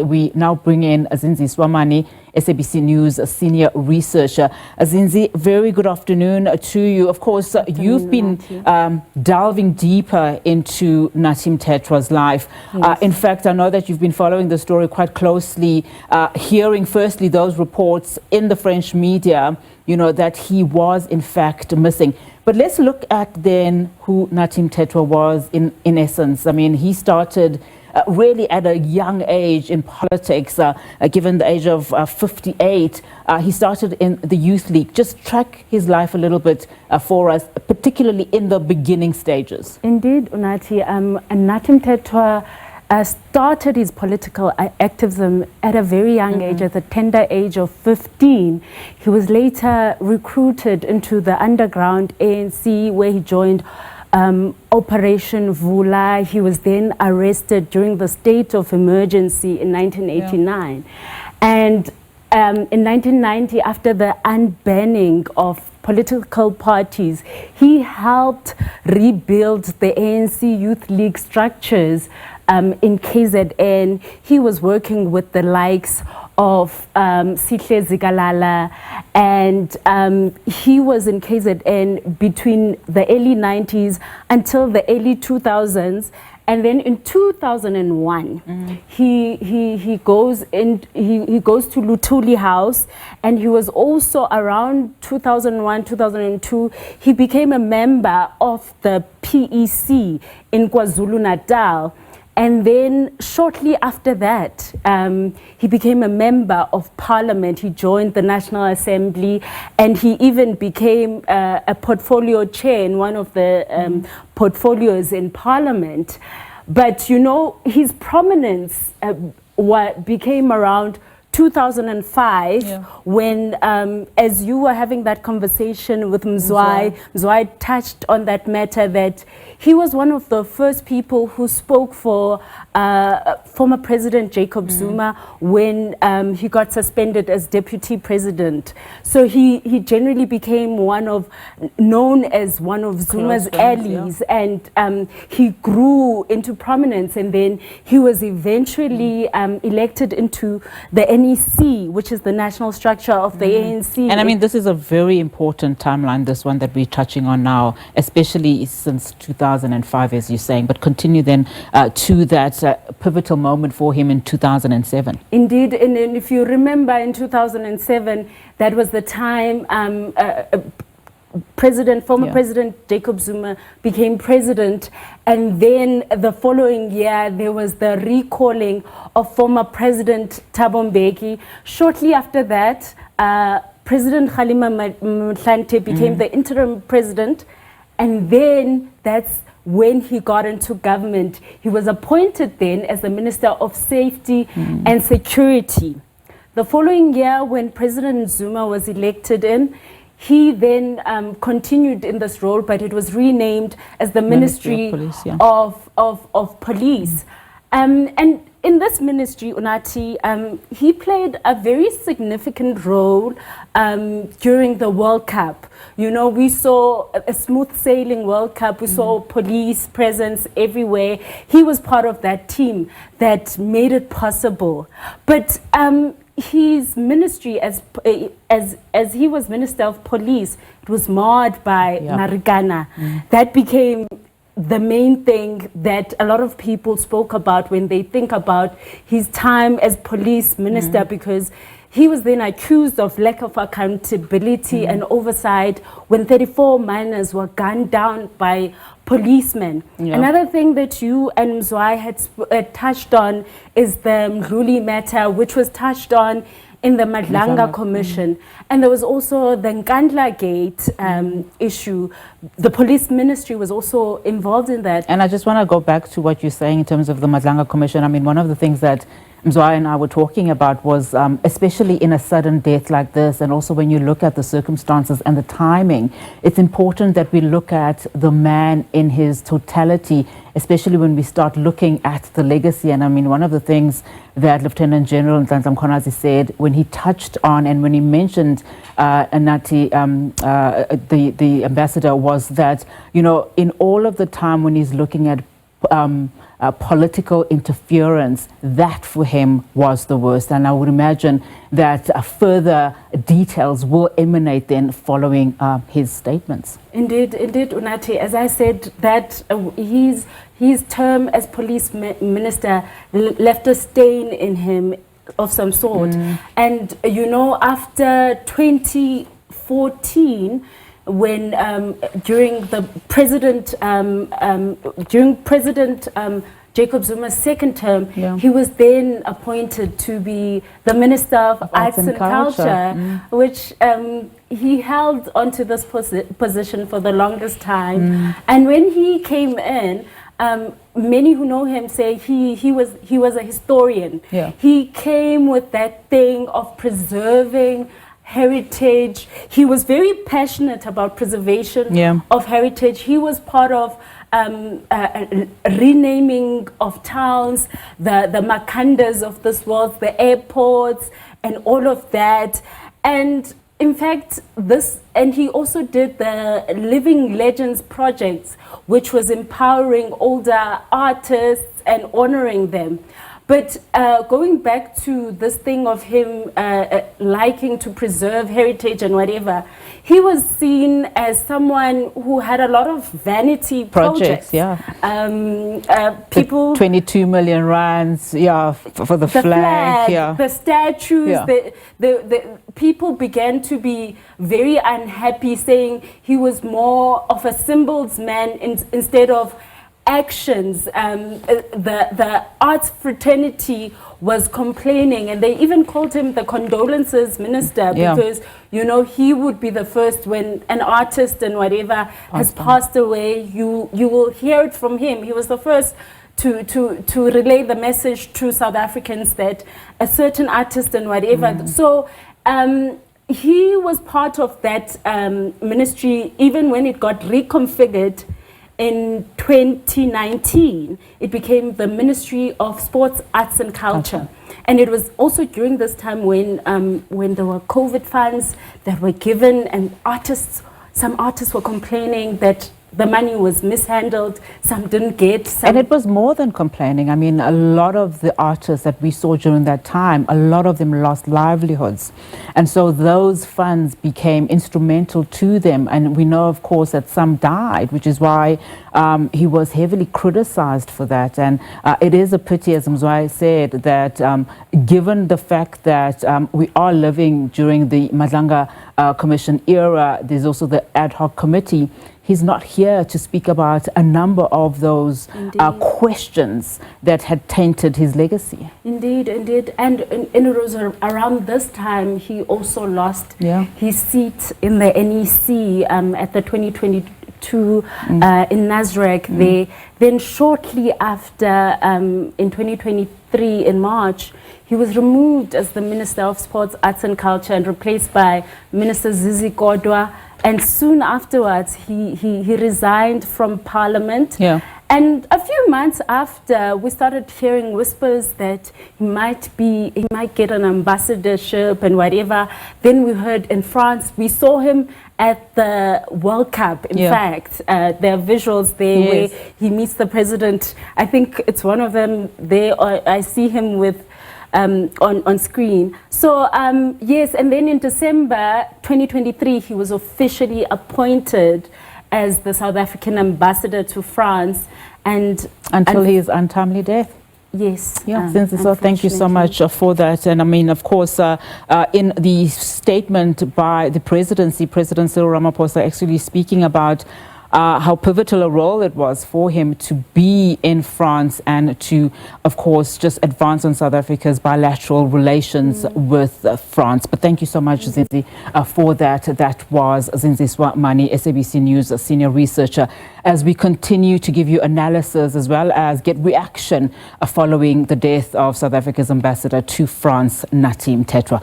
we now bring in Zinziswa Mani, SABC News Senior Researcher. Zinzi, very good afternoon to you. Of course, you've been delving deeper into Nathi Mthethwa's life. Yes. In fact, I know that you've been following the story quite closely, hearing firstly those reports in the French media, you know, that he was in fact missing. But let's look at then who Nathi Mthethwa was in essence. I mean, he started really at a young age in politics, given the age of 58. He started in the Youth League. Just track his life a little bit for us, particularly in the beginning stages. Indeed, Nathi. Nathi Mthethwa started his political activism at a very young age, at the tender age of 15. He was later recruited into the underground ANC, where he joined Operation Vula. He was then arrested during the state of emergency in 1989. And in 1990, after the unbanning of political parties, he helped rebuild the ANC Youth League structures in KZN. He was working with the likes of Sihle Zikalala, and he was in KZN between the early 90s until the early 2000s. And then in 2001, he goes to Luthuli House, and he was also around 2001, 2002. He became a member of the PEC in KwaZulu-Natal. And then shortly after that, he became a member of parliament. He joined the National Assembly, and he even became a portfolio chair in one of the portfolios in parliament. But, you know, his prominence became around 2005, when, as you were having that conversation with Mzwai touched on that matter, that he was one of the first people who spoke for former President Jacob Zuma when he got suspended as deputy president. So he generally became known as one of Zuma's allies, and he grew into prominence, and then he was eventually elected into the NEC, which is the national structure of the ANC. And I mean, this is a very important timeline, this one that we're touching on now, especially since 2005, as you're saying, but continue then to that pivotal moment for him in 2007. Indeed, and if you remember, in 2007, that was the time former President Jacob Zuma became president, and then the following year there was the recalling of former President Thabo Mbeki. Shortly after that, President Kgalema Motlanthe became the interim president, and then that's when he got into government. He was appointed then as the Minister of Safety and Security. The following year, when President Zuma was elected in, he then continued in this role, but it was renamed as the Ministry of Police. And in this ministry, Nathi, he played a very significant role during the World Cup. You know, we saw a smooth sailing World Cup. We saw police presence everywhere. He was part of that team that made it possible. But his ministry, as he was Minister of Police, it was marred by Marikana. That became the main thing that a lot of people spoke about when they think about his time as police minister, because he was then accused of lack of accountability and oversight when 34 miners were gunned down by policemen. Another thing that you and Mzwai had touched on is the Mdluli matter, which was touched on in the Madlanga Commission. And there was also the Nkandla Gate issue. The police ministry was also involved in that. And I just want to go back to what you're saying in terms of the Madlanga Commission. I mean, one of the things that Mzwai and I were talking about was, especially in a sudden death like this, and also when you look at the circumstances and the timing, it's important that we look at the man in his totality, especially when we start looking at the legacy. And I mean, one of the things that Lieutenant General Nhlanhla Mkhwanazi said when he touched on and when he mentioned Nathi, the ambassador, was that, you know, in all of the time when he's looking at political interference, that for him was the worst. And I would imagine that further details will emanate then following his statements. Indeed, Unathi. As I said, that his term as police minister left a stain in him of some sort. And, you know, after 2014, when during President Jacob Zuma's second term, he was then appointed to be the Minister of Arts and Culture, which he held onto this position for the longest time. And when he came in, many who know him say he was a historian. He came with that thing of preserving heritage. He was very passionate about preservation of heritage. He was part of renaming of towns, the Makandas of this world, the airports, and all of that. And in fact, he also did the Living Legends projects, which was empowering older artists and honoring them. But going back to this thing of him liking to preserve heritage and whatever, he was seen as someone who had a lot of vanity projects. People, 22 million rands, for the flag, the statues. The people began to be very unhappy, saying he was more of a symbols man instead of actions. The arts fraternity was complaining, and they even called him the condolences minister, because you know, he would be the first when an artist and whatever has passed away, you will hear it from him. He was the first to relay the message to South Africans that a certain artist and whatever. So he was part of that ministry even when it got reconfigured. In 2019, it became the Ministry of Sports, Arts and Culture. And it was also during this time when there were COVID funds that were given, and some artists were complaining that the money was mishandled, some didn't get. And it was more than complaining. I mean, a lot of the artists that we saw during that time, a lot of them lost livelihoods. And so those funds became instrumental to them. And we know, of course, that some died, which is why he was heavily criticized for that. And it is a pity, as Mzwai said, that given the fact that we are living during the Madlanga Commission era, there's also the ad hoc committee. He's not here to speak about a number of those questions that had tainted his legacy. Indeed. And it was around this time he also lost his seat in the NEC at the 2022 in Nasrec. Then shortly after, in 2023 in March, he was removed as the Minister of Sports, Arts and Culture and replaced by Minister Zinziswa Mani. And soon afterwards, he resigned from Parliament. And a few months after, we started hearing whispers that he might get an ambassadorship and whatever. Then we heard in France, we saw him at the World Cup. In fact, there are visuals there where he meets the president. I think it's one of them there. I see him with on screen. So yes, and then in December 2023, he was officially appointed as the South African ambassador to France, and until his untimely death. Yes. Zinziswa, thank you so much for that. And I mean, of course, in the statement by the presidency, President Cyril Ramaphosa actually speaking about how pivotal a role it was for him to be in France and to, of course, just advance on South Africa's bilateral relations with France. But thank you so much, Zinzi, for that. That was Zinziswa Mani, SABC News Senior Researcher, as we continue to give you analysis as well as get reaction following the death of South Africa's ambassador to France, Nathi Mthethwa.